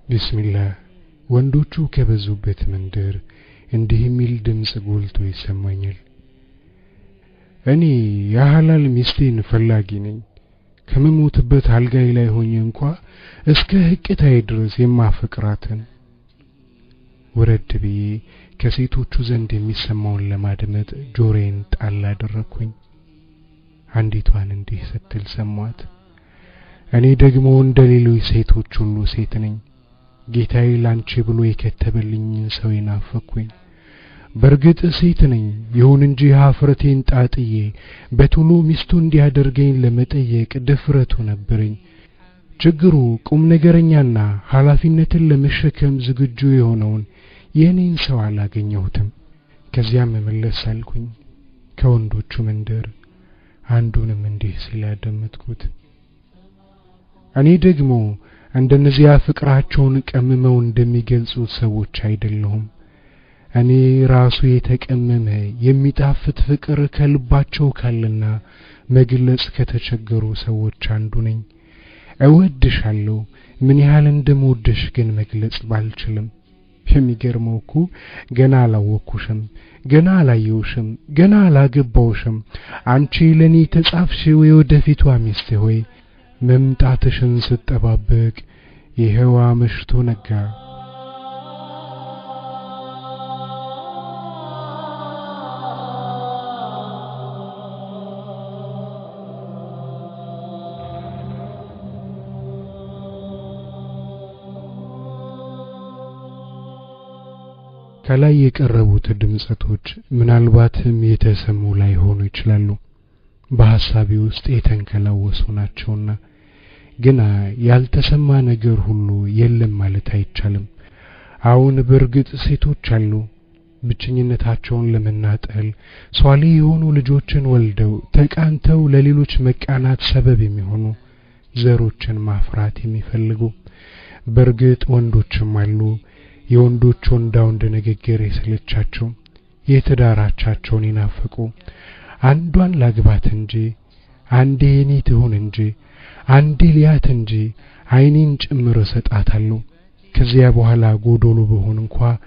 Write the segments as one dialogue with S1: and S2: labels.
S1: ቢስሚላህ ወንዶቹ ከበዙበት መንደር እንዲህ የሚል ድምጽ ጎልቶ ይሰማኛል። እኔ የሐላል ሚስቴን ፈላጊ ነኝ። ከመሞትበት አልጋይ ላይ ሆኜ እንኳን እስከ ህቅታዬ ድረስ የማፈቅራትን። ወረድ ብዬ ከሴቶቹ ዘንድ የሚሰማውን ለማድመጥ ጆሮዬን ጣል አደረኩኝ። አንዲቷን እንዲህ ስትል ሰማት። እኔ ደግሞ እንደሌሎች ሴቶች ሁሉ ሴት ነኝ። ጌታዬ ላንቺ ብሎ የከተበልኝን ሰው ይናፈኩኝ። በርግጥ ሴት ነኝ። ይሁን እንጂ ሀፍረቴን ጣጥዬ በቶሎ ሚስቱ እንዲያደርገኝ ለመጠየቅ ድፍረቱ ነበረኝ። ችግሩ ቁም ነገረኛና ኃላፊነትን ለመሸከም ዝግጁ የሆነውን የኔን ሰው አላገኘሁትም። ከዚያም መመለስ አልኩኝ። ከወንዶቹ መንደር አንዱንም እንዲህ ሲል አደመጥኩት። እኔ ደግሞ እንደነዚያ ፍቅራቸውን ቀምመው እንደሚገልጹት ሰዎች አይደለሁም። እኔ ራሱ የተቀመመ የሚጣፍጥ ፍቅር ከልባቸው ካለና መግለጽ ከተቸገሩ ሰዎች አንዱ ነኝ። እወድሻለሁ፣ ምን ያህል እንደምወድሽ ግን መግለጽ ባልችልም። የሚገርመው እኮ ገና አላወኩሽም፣ ገና አላየውሽም፣ ገና አላገባውሽም። አንቺ ለኔ ተጻፍሽው የወደፊቷ ሚስቴ ሆይ መምጣትሽን ስጠባበቅ ይሄው መሽቶ ነጋ። ከላይ የቀረቡት ድምጸቶች ምናልባትም የተሰሙ ላይ ሆኖ ይችላሉ። በሐሳቤ ውስጥ የተንከላወሱ ናቸውና ግና ያልተሰማ ነገር ሁሉ የለም ማለት አይቻልም። አሁን በርግጥ ሴቶች አሉ ብቸኝነታቸውን ለመናጠል ሷሊ የሆኑ ልጆችን ወልደው ተቃንተው ለሌሎች መቃናት ሰበብ የሚሆኑ ዘሮችን ማፍራት የሚፈልጉ። በርግጥ ወንዶችም አሉ የወንዶች ወንዳውንድ ንግግር የሰለቻቸው የትዳራቻቸውን ይናፍቁ። አንዷን ላግባት እንጂ አንዴ የኔ ትሁን እንጂ አንዴ ሊያት እንጂ አይኔን ጭምር ሰጣታለሁ። ከዚያ በኋላ ጎዶሎ በሆን እንኳን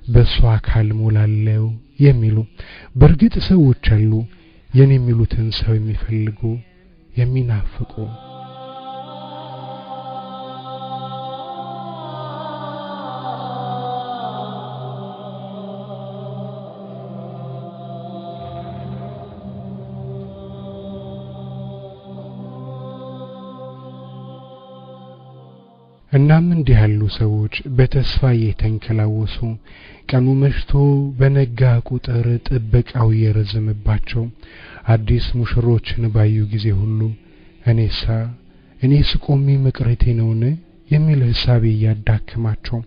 S1: በሷ አካል ሞላለው የሚሉ በርግጥ ሰዎች አሉ የኔ የሚሉትን ሰው የሚፈልጉ የሚናፍቁ። እናም እንዲህ ያሉ ሰዎች በተስፋ የተንከላወሱ ቀኑ መሽቶ በነጋ ቁጥር ጥበቃው የረዘመባቸው አዲስ ሙሽሮችን ባዩ ጊዜ ሁሉ እኔስ ቆሜ መቅረቴ ነውን የሚል ሐሳብ ያዳክማቸው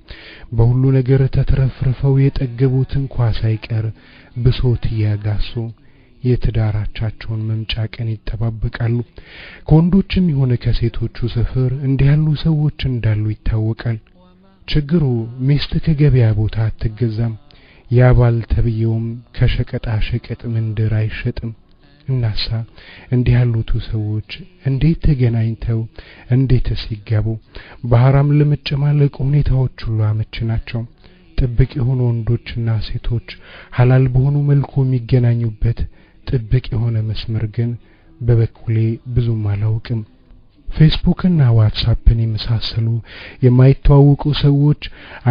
S1: በሁሉ ነገር ተትረፍርፈው የጠገቡት እንኳን ሳይቀር ብሶት ያጋሱ የትዳራቻቸውን መምጫ ቀን ይተባበቃሉ። ከወንዶችም ይሆነ ከሴቶቹ ሰፈር እንዲህ ያሉ ሰዎች እንዳሉ ይታወቃል። ችግሩ ሚስት ከገበያ ቦታ አትገዛም፣ ያባል ተብየውም ከሸቀጣ ሸቀጥ መንደር አይሸጥም። እናሳ እንዲህ ያሉት ሰዎች እንዴት ተገናኝተው እንዴት ሲጋቡ? በሐራም ለመጨማለቅ ሁኔታዎች ሁሉ አመቺ ናቸው። ጥብቅ የሆኑ ወንዶችና ሴቶች ሐላል በሆኑ መልኩ የሚገናኙበት ጥብቅ የሆነ መስመር ግን በበኩሌ ብዙም አላውቅም። ፌስቡክና ዋትስአፕን የመሳሰሉ የማይተዋወቁ ሰዎች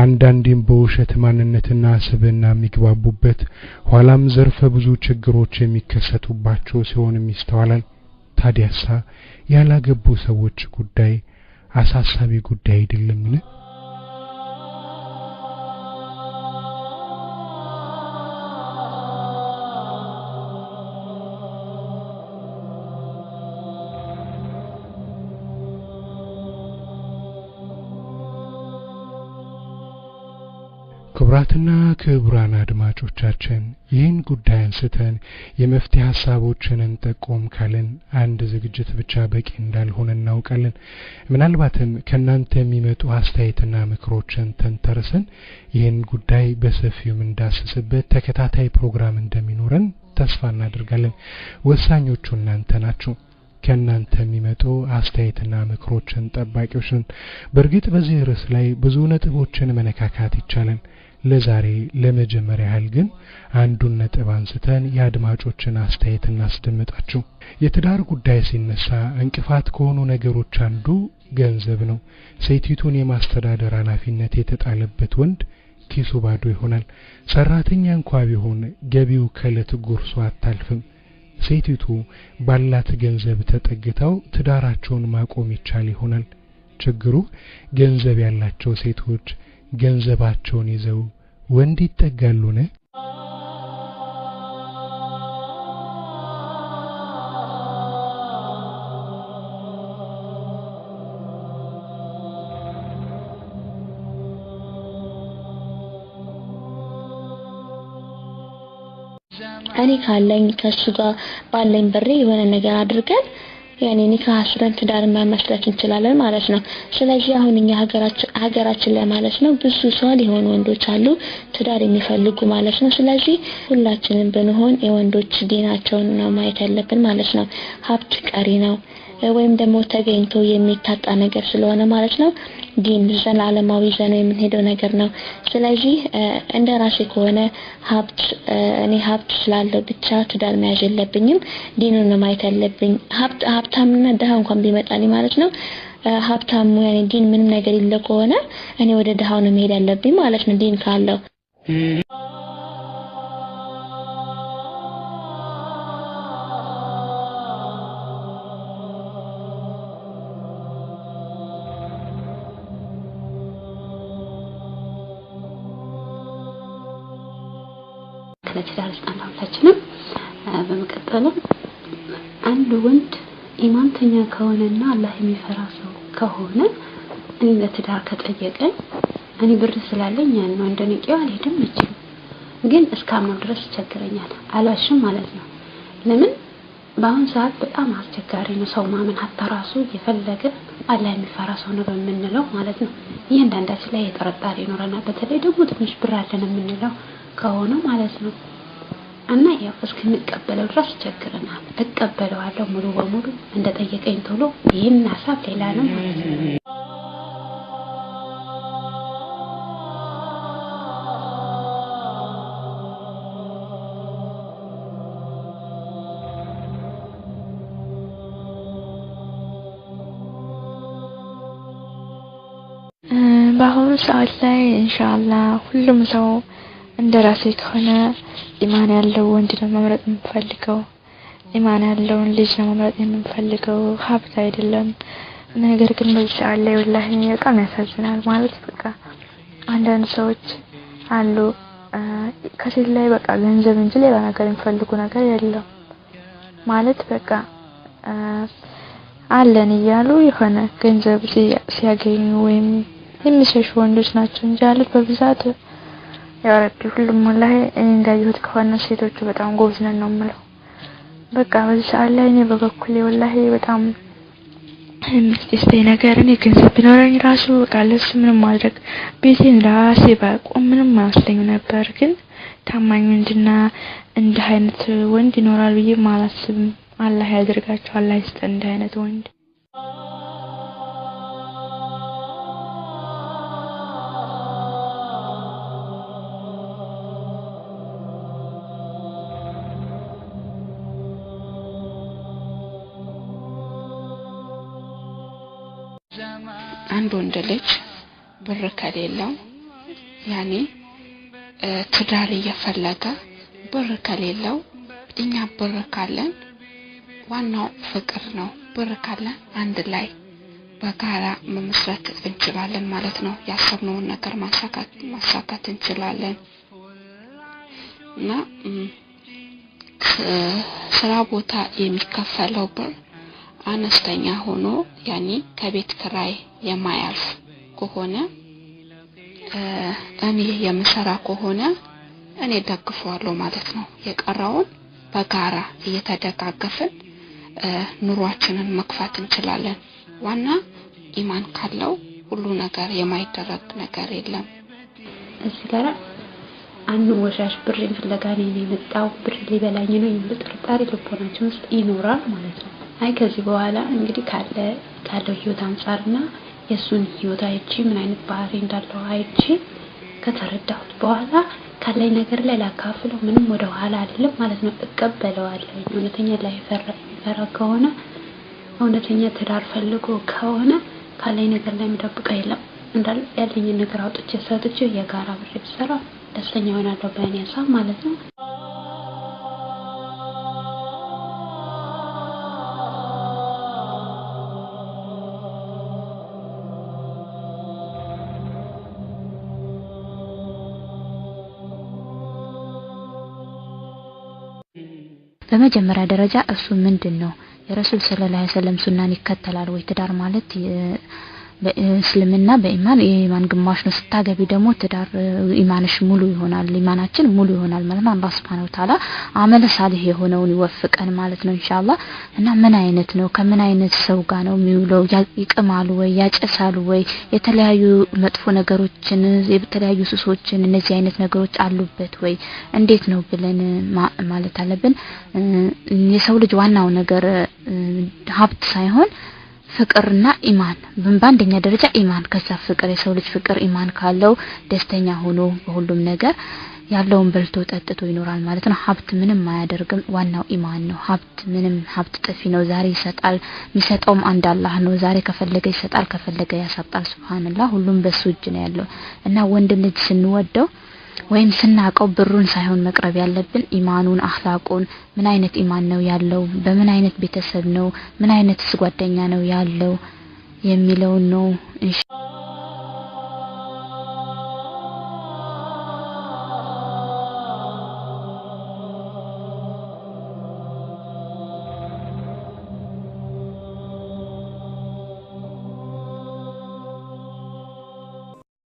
S1: አንዳንዴም በውሸት ማንነትና ስብዕና የሚግባቡበት ኋላም ዘርፈ ብዙ ችግሮች የሚከሰቱባቸው ሲሆንም ይስተዋላል። ታዲያሳ ያላገቡ ሰዎች ጉዳይ አሳሳቢ ጉዳይ አይደለምን? ክብራትና ክብራን አድማጮቻችን ይህን ጉዳይ አንስተን የመፍትሄ ሐሳቦችን እንጠቆም ካለን አንድ ዝግጅት ብቻ በቂ እንዳልሆነ እናውቃለን። ምናልባትም ከናንተ የሚመጡ አስተያየትና ምክሮችን ተንተርሰን ይህን ጉዳይ በሰፊው እንዳስስበት ተከታታይ ፕሮግራም እንደሚኖረን ተስፋ እናደርጋለን። ወሳኞቹ እናንተ ናችሁ። ከናንተ የሚመጡ አስተያየትና ምክሮችን ጠባቂዎችን በርግጥ በዚህ ርዕስ ላይ ብዙ ነጥቦችን መነካካት ይቻላል ለዛሬ ለመጀመሪያ ያህል ግን አንዱን ነጥብ አንስተን የአድማጮችን አስተያየት እናስደምጣችሁ የትዳር ጉዳይ ሲነሳ እንቅፋት ከሆኑ ነገሮች አንዱ ገንዘብ ነው ሴቲቱን የማስተዳደር ኃላፊነት የተጣለበት ወንድ ኪሱ ባዶ ይሆናል ሰራተኛ እንኳን ቢሆን ገቢው ከለት ጉርሱ አታልፍም ሴቲቱ ባላት ገንዘብ ተጠግተው ትዳራቸውን ማቆም ይቻል ይሆናል ችግሩ ገንዘብ ያላቸው ሴቶች ገንዘባቸውን ይዘው ወንድ ይጠጋሉነ
S2: እኔ ካለኝ ከሱ ጋር ባለኝ ብሬ የሆነ ነገር አድርገን ያኔ ኒካህ አስረን ትዳር መመስረት እንችላለን ማለት ነው ስለዚህ አሁን እኛ ሀገራችን ላይ ማለት ነው ብዙ ሰው ሊሆኑ ወንዶች አሉ ትዳር የሚፈልጉ ማለት ነው ስለዚህ ሁላችንም ብንሆን የወንዶች ዲናቸውን ነው ማየት ያለብን ማለት ነው ሀብት ቀሪ ነው ወይም ደግሞ ተገኝቶ የሚታጣ ነገር ስለሆነ ማለት ነው ዲን ዘላለማዊ ዘነው የምንሄደው ነገር ነው ስለዚህ እንደራሴ ከሆነ እኔ ሀብት ስላለው ብቻ ትዳር መያዝ የለብኝም ዲኑን ነው ማየት ያለብኝ ሀብታምና ደሃ እንኳን ቢመጣልኝ ማለት ነው ሀብታሙ ያኔ ዲን ምንም ነገር የለው ከሆነ እኔ ወደ ደሃው ነው መሄድ ያለብኝ ማለት ነው ዲን ካለው
S3: ለትዳር አንዳውታችንም በመቀጠልም አንድ ወንድ ኢማንተኛ ከሆነና አላህ የሚፈራ ሰው ከሆነ እኔ ለትዳር ከጠየቀኝ እኔ ብር ስላለኝ ያን ነው እንደነቂው አልሄድም እንጂ ግን እስካሁን ድረስ ይቸግረኛል አላሽም ማለት ነው ለምን በአሁን ሰዓት በጣም አስቸጋሪ ነው ሰው ማመን አጣራሱ የፈለገ አላህ የሚፈራ ሰው ነው በመንለው ማለት ነው እያንዳንዳችን ላይ የተጠረጣሪ ይኖርና በተለይ ደግሞ ትንሽ ብር አለን የምንለው ከሆነ ማለት ነው እና ያው እስከምቀበለው ድረስ ይቸግረናል እቀበለዋለሁ ሙሉ በሙሉ እንደጠየቀኝ ቶሎ ይሄን ሐሳብ ሌላ ነው
S4: በአሁኑ ሰዓት ላይ ኢንሻአላህ ሁሉም ሰው እንደራሴ ከሆነ ኢማን ያለው ወንድ ነው መምረጥ የምፈልገው ኢማን ያለውን ልጅ ነው መምረጥ የምፈልገው ሀብት አይደለም ነገር ግን በዚህ ሰዓት ላይ ወላሂ በጣም ያሳዝናል ማለት በቃ አንዳንድ ሰዎች አሉ ከሴት ላይ በቃ ገንዘብ እንጂ ሌላ ነገር የሚፈልጉ ነገር የለም ማለት በቃ አለን እያሉ የሆነ ገንዘብ ሲያገኙ ወይም የሚሸሹ ወንዶች ናቸው እንጂ አሉት በብዛት ያው ረቢ ሁሉም ወላሂ እንዳየሁት ከሆነ ሴቶቹ በጣም ጎበዝ ነው የምለው በቃ በዚህ ሰዓት ላይ እኔ በበኩሌ ወላሂ በጣም የሚስጥስተኝ ነገር እኔ ገንዘብ ቢኖረኝ ራሱ በቃ ለሱ ምንም ማድረግ ቤቴን ራሴ ባቆም ምንም አይመስለኝ ነበር ግን ታማኝ ወንድና እንደ አይነት ወንድ ይኖራል ብዬ ማላስብም አላህ ያድርጋቸው አላህ ይስጠን እንደ አይነት ወንድ
S5: አንድ ወንድ ልጅ ብር ከሌለው ያኔ ትዳር እየፈለገ ብር ከሌለው እኛ ብር ካለን ዋናው ፍቅር ነው ብር ካለን አንድ ላይ በጋራ መመስረት እንችላለን ማለት ነው ያሰብነውን ነገር ማሳካት እንችላለን እና ስራ ቦታ የሚከፈለው ብር አነስተኛ ሆኖ ያኔ ከቤት ክራይ የማያልፍ ከሆነ እኔ የምሰራ ከሆነ እኔ ደግፈዋለሁ ማለት ነው የቀራውን በጋራ እየተደጋገፈን ኑሯችንን መክፋት እንችላለን ዋና ኢማን ካለው ሁሉ ነገር የማይደረግ ነገር የለም
S3: እዚህ ጋር አንዱ ወሻሽ ብርን ፍለጋ ነው የመጣው ብር ሊበላኝ ነው የሚል ጥርጣሬ ልቦናችን ውስጥ ይኖራል ማለት ነው አይ ከዚህ በኋላ እንግዲህ ካለው ህይወት አንፃርና የሱን ህይወት አይቼ ምን አይነት ባህሪ እንዳለው አይቼ ከተረዳሁት በኋላ ካለኝ ነገር ላይ ላካፍለው ምንም ወደ ኋላ አይደለም ማለት ነው እቀበለዋለሁ እውነተኛ ላይ ፈራ ከሆነ እውነተኛ ትዳር ፈልጎ ከሆነ ካለኝ ነገር ላይ መደብቀው የለም እንዳል ያለኝ ነገር አውጥቼ ሰጥቼ የጋራ ብር ብሰራ ደስተኛ ሆናለሁ በእኔ ሀሳብ ማለት ነው
S6: በመጀመሪያ ደረጃ እሱ ምንድነው የረሱል ሰለላሁ ዐለይሂ ወሰለም ሱናን ይከተላል ወይ ትዳር ማለት በእስልምና በኢማን የኢማን ግማሽ ነው ስታገቢ ደግሞ ትዳር ኢማንሽ ሙሉ ይሆናል ኢማናችን ሙሉ ይሆናል ማለት ነው አላህ Subhanahu Wa Ta'ala አመለ ሳሊህ የሆነውን ይወፍቀን ማለት ነው ኢንሻአላህ እና ምን አይነት ነው ከምን አይነት ሰው ጋር ነው የሚውለው ይቅማሉ ወይ ያጨሳሉ ወይ የተለያዩ መጥፎ ነገሮችን የተለያዩ ሱሶችን እነዚህ አይነት ነገሮች አሉበት ወይ እንዴት ነው ብለን ማለት አለብን የሰው ልጅ ዋናው ነገር ሀብት ሳይሆን ፍቅርና ኢማን በአንደኛ ደረጃ ኢማን ከዛ ፍቅር የሰው ልጅ ፍቅር ኢማን ካለው ደስተኛ ሆኖ በሁሉም ነገር ያለውን በልቶ ጠጥቶ ይኖራል ማለት ነው ሀብት ምንም ማያደርግም ዋናው ኢማን ነው ሀብት ጥፊ ነው ዛሬ ይሰጣል የሚሰጠውም አንድ አላህ ነው ዛሬ ከፈለገ ይሰጣል ከፈለገ ያሳጣል ሱብሃንአላህ ሁሉም በሱ እጅ ነው ያለው እና ወንድ ልጅ ስንወደው ወይም ስናቀው ብሩን ሳይሆን መቅረብ ያለብን ኢማኑን አኽላቁን ምን አይነት ኢማን ነው ያለው በምን አይነት ቤተሰብ ነው ምን አይነት ጓደኛ ነው ያለው የሚለው ነው